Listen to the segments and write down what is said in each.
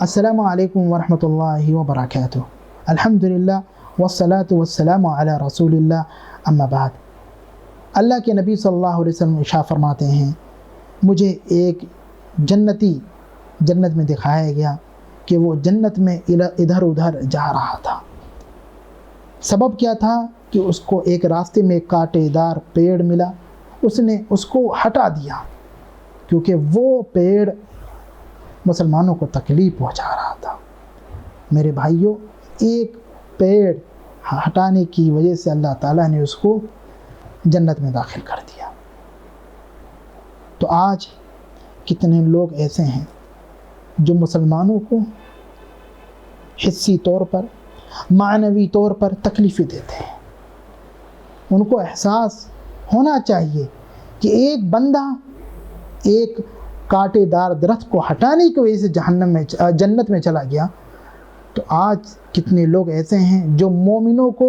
السلام علیکم ورحمۃ اللہ وبرکاتہ. الحمدللہ والصلاة والسلام علی رسول اللہ اما بعد. اللہ کے نبی صلی اللہ علیہ وسلم ارشاد فرماتے ہیں مجھے ایک جنتی جنت میں دکھایا گیا کہ وہ جنت میں ادھر ادھر جا رہا تھا. سبب کیا تھا کہ اس کو ایک راستے میں کانٹے دار پیڑ ملا. اس نے اس کو ہٹا دیا کیونکہ وہ پیڑ مسلمانوں کو تکلیف پہنچا رہا تھا. میرے بھائیوں، ایک پیڑ ہٹانے کی وجہ سے اللہ تعالیٰ نے اس کو جنت میں داخل کر دیا. تو آج کتنے لوگ ایسے ہیں جو مسلمانوں کو حسی طور پر، معنوی طور پر تکلیفیں دیتے ہیں. ان کو احساس ہونا چاہیے کہ ایک بندہ ایک کانٹے دار درخت کو ہٹانے کی وجہ سے جنت میں چلا گیا. تو آج کتنے لوگ ایسے ہیں جو مومنوں کو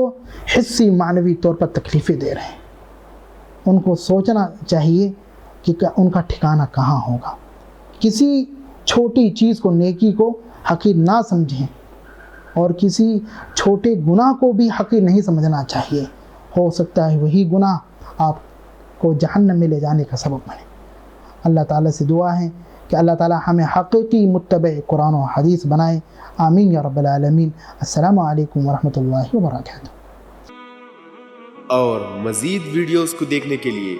حسی معنوی طور پر تکلیفیں دے رہے ہیں. ان کو سوچنا چاہیے کہ ان کا ٹھکانہ کہاں ہوگا. کسی چھوٹی چیز کو، نیکی کو حقیر نہ سمجھیں اور کسی چھوٹے گناہ کو بھی حقیر نہیں سمجھنا چاہیے. ہو سکتا ہے وہی گناہ آپ کو جہنم میں لے جانے کا سبب بنے. اللہ تعالیٰ سے دعا ہے کہ اللہ تعالیٰ ہمیں حقیقی متبع قرآن و حدیث بنائے. آمین یا رب العالمین. السلام علیکم ورحمۃ اللہ وبرکاتہ. اور مزید ویڈیوز کو دیکھنے کے لیے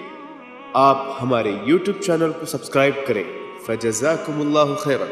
آپ ہمارے YouTube چینل کو سبسکرائب کریں. فجزاکم اللہ خیرا.